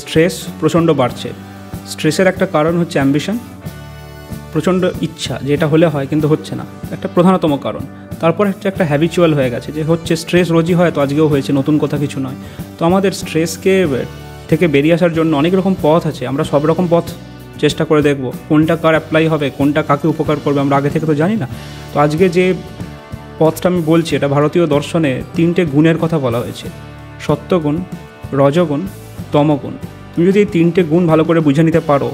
Stress প্রচণ্ড বাড়ছে। স্ট্রেসের একটা কারণ হচ্ছে অ্যাম্বিশন, প্রচণ্ড ইচ্ছা যে এটা হলে হয় কিন্তু হচ্ছে না, একটা প্রধানতম কারণ। তারপর হচ্ছে একটা হ্যাবিচুয়াল হয়ে গেছে যে হচ্ছে স্ট্রেস রোজই হয়, তো আজকেও হয়েছে, নতুন কথা কিছু নয়। তো আমাদের স্ট্রেসকে থেকে বেরিয়ে আসার জন্য অনেক রকম পথ আছে, আমরা সব রকম পথ চেষ্টা করে দেখব, কোনটা কার অ্যাপ্লাই হবে, কোনটা কাকে উপকার করবে আমরা আগে থেকে তো জানি না। তো আজকে যে পথটা আমি বলছি এটা ভারতীয় দর্শনে 3টে গুণের কথা বলা হয়েছে, সত্যগুণ, রজগুণ, তমগুণ। তুমি যদি এই 3টে গুণ ভালো করে বুঝে নিতে পারো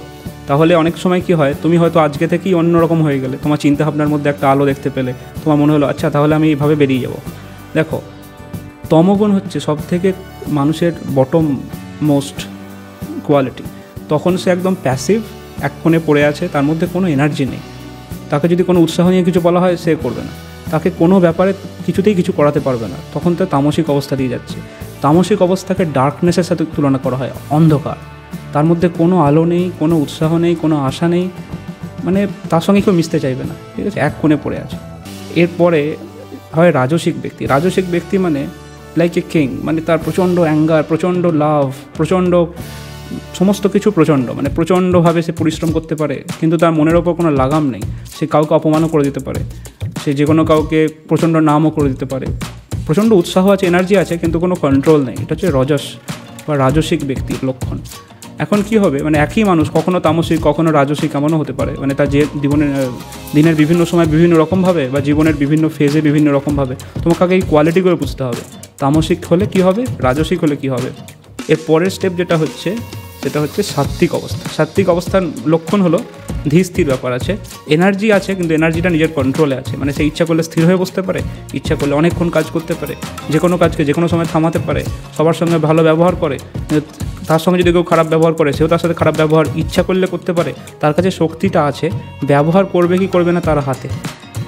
তাহলে অনেক সময় কি হয়, তুমি হয়তো আজকে থেকেই অন্যরকম হয়ে গেলে, তোমার চিন্তাভাবনার মধ্যে একটা আলো দেখতে পেলে, তোমার মনে হলো আচ্ছা তাহলে আমি এইভাবে বেরিয়ে যাব। দেখো, তমগুণ হচ্ছে সব থেকে মানুষের বটম মোস্ট কোয়ালিটি। তখন সে একদম প্যাসিভ, এক কোণে পড়ে আছে, তার মধ্যে কোনো এনার্জি নেই। তাকে যদি কোনো উৎসাহ নিয়ে কিছু বলা হয় সে করবে না, তাকে কোনো ব্যাপারে কিছুতেই কিছু করাতে পারবে না, তখন তার তামসিক অবস্থা দিয়ে যাচ্ছে। তামসিক অবস্থাকে ডার্কনেসের সাথে তুলনা করা হয়, অন্ধকার, তার মধ্যে কোনো আলো নেই, কোনো উৎসাহ নেই, কোনো আশা নেই, মানে তার সঙ্গে কেউ মিশতে চাইবে না, ঠিক আছে, এক কোণে পড়ে আছে। এরপরে হয় রাজসিক ব্যক্তি। রাজসিক ব্যক্তি মানে লাইক এ কিং, মানে তার প্রচণ্ড অ্যাঙ্গার, প্রচণ্ড লাভ, প্রচণ্ড সমস্ত কিছু প্রচণ্ড, মানে প্রচণ্ডভাবে সে পরিশ্রম করতে পারে কিন্তু তার মনের ওপর কোনো লাগাম নেই। সে কাউকে অপমানও করে দিতে পারে, সে যে কোনো কাউকে প্রচণ্ড নামও করে দিতে পারে, প্রচণ্ড উৎসাহ আছে, এনার্জি আছে কিন্তু কোনো কন্ট্রোল নেই। এটা হচ্ছে রজস বা রাজসিক ব্যক্তির লক্ষণ। এখন কি হবে, মানে একই মানুষ কখনো তামসিক কখনো রাজসিক এমনও হতে পারে, মানে তার যে দিনের বিভিন্ন সময় বিভিন্ন রকমভাবে বা জীবনের বিভিন্ন ফেজে বিভিন্ন রকমভাবে। তোমাকে আগে এই কোয়ালিটিগুলো বুঝতে হবে, তামসিক হলে কি হবে, রাজসিক হলে কি হবে। এর পরের স্টেপ যেটা হচ্ছে সেটা হচ্ছে সাত্ত্বিক অবস্থা। সাত্ত্বিক অবস্থার লক্ষণ হলো ধীর স্থির ব্যাপার আছে, এনার্জি আছে কিন্তু এনার্জিটা নিজের কন্ট্রোলে আছে, মানে সে ইচ্ছা করলে স্থির হয়ে বসতে পারে, ইচ্ছা করলে অনেকক্ষণ কাজ করতে পারে, যে কোনো কাজকে যে কোনো সময় থামাতে পারে, সবার সঙ্গে ভালো ব্যবহার করে, তার সঙ্গে যদি কেউ খারাপ ব্যবহার করে সেও তার সাথে খারাপ ব্যবহার ইচ্ছা করলে করতে পারে। তার কাছে শক্তিটা আছে, ব্যবহার করবে কি করবে না তার হাতে।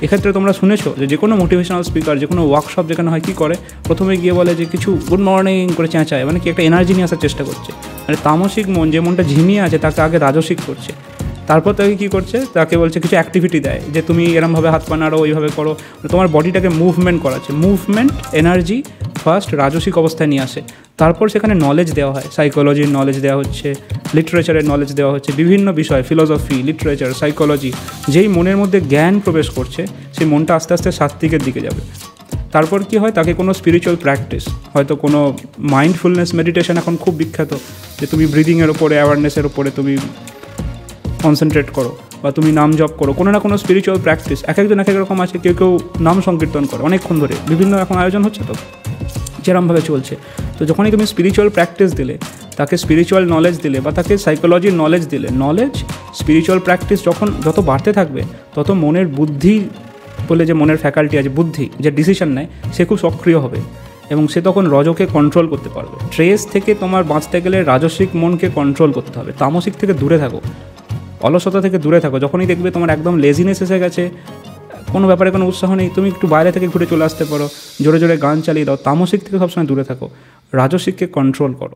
এক্ষেত্রে তোমরা শুনেছো যে কোনো মোটিভেশনাল স্পিকার, যে কোনো ওয়ার্কশপ যেখানে হয় কী করে, প্রথমে গিয়ে বলে যে কিছু গুড মর্নিং করে চেঁচায়, মানে কি একটা এনার্জি নিয়ে আসার চেষ্টা করছে। মানে তামসিক মন, যে মনটা ঝিমিয়ে আছে তাকে আগে রাজসিক করছে, তারপর তাকে কী করছে, তাকে বলছে কিছু অ্যাক্টিভিটি দেয় যে তুমি এরমভাবে হাত পা নাড়ো, ওইভাবে করো, তোমার বডিটাকে মুভমেন্ট করাচ্ছে। মুভমেন্ট এনার্জি ফার্স্ট রাজসিক অবস্থায় নিয়ে আসে, তারপর সেখানে নলেজ দেওয়া হয়, সাইকোলজির নলেজ দেওয়া হচ্ছে, লিটারেচারের নলেজ দেওয়া হচ্ছে, বিভিন্ন বিষয়, ফিলোসফি, লিটারেচার, সাইকোলজি। যেই মনের মধ্যে জ্ঞান প্রবেশ করছে সেই মনটা আস্তে আস্তে সাত্ত্বিকের দিকে যাবে। তারপর কি হয়, তাকে কোনো স্পিরিচুয়াল প্র্যাকটিস, হয়তো কোনো মাইন্ডফুলনেস মেডিটেশন এখন খুব বিখ্যাত, যে তুমি ব্রিদিংয়ের ওপরে, অ্যাওয়ারনেসের ওপরে তুমি কনসেন্ট্রেট করো বা তুমি নাম জপ করো, কোনো না কোনো স্পিরিচুয়াল প্র্যাকটিস। এক একজন এক এক রকম আছে, কেউ কেউ নাম সংকীর্তন করে অনেকক্ষণ ধরে, বিভিন্ন এখন আয়োজন হচ্ছে তো যেরমভাবে চলছে। তো যখনই তুমি স্পিরিচুয়াল প্র্যাকটিস দিলে, তাকে স্পিরিচুয়াল নলেজ দিলে বা তাকে সাইকোলজির নলেজ দিলে, নলেজ স্পিরিচুয়াল প্র্যাকটিস যত বাড়তে থাকবে তত মনের বুদ্ধি বলে যে মনের ফ্যাকাল্টি আছে, বুদ্ধি যে ডিসিশন নেয়, সে খুব সক্রিয় হবে এবং সে তখন রজকে কন্ট্রোল করতে পারবে। স্ট্রেস থেকে তোমার বাঁচতে গেলে রাজসিক মনকে কন্ট্রোল করতে হবে, তামসিক থেকে দূরে থাকো, অলসতা থেকে দূরে থাকো। যখনই দেখবে তোমার একদম লেজিনেস এসে গেছে, কোনো ব্যাপারে কোনো উৎসাহ নেই, তুমি একটু বাইরে থেকে ঘুরে চলে আসতে পারো, জোরে জোরে গান চালিয়ে দাও, তামসিক থেকে সবসময় দূরে থাকো, রাজসিককে কন্ট্রোল করো।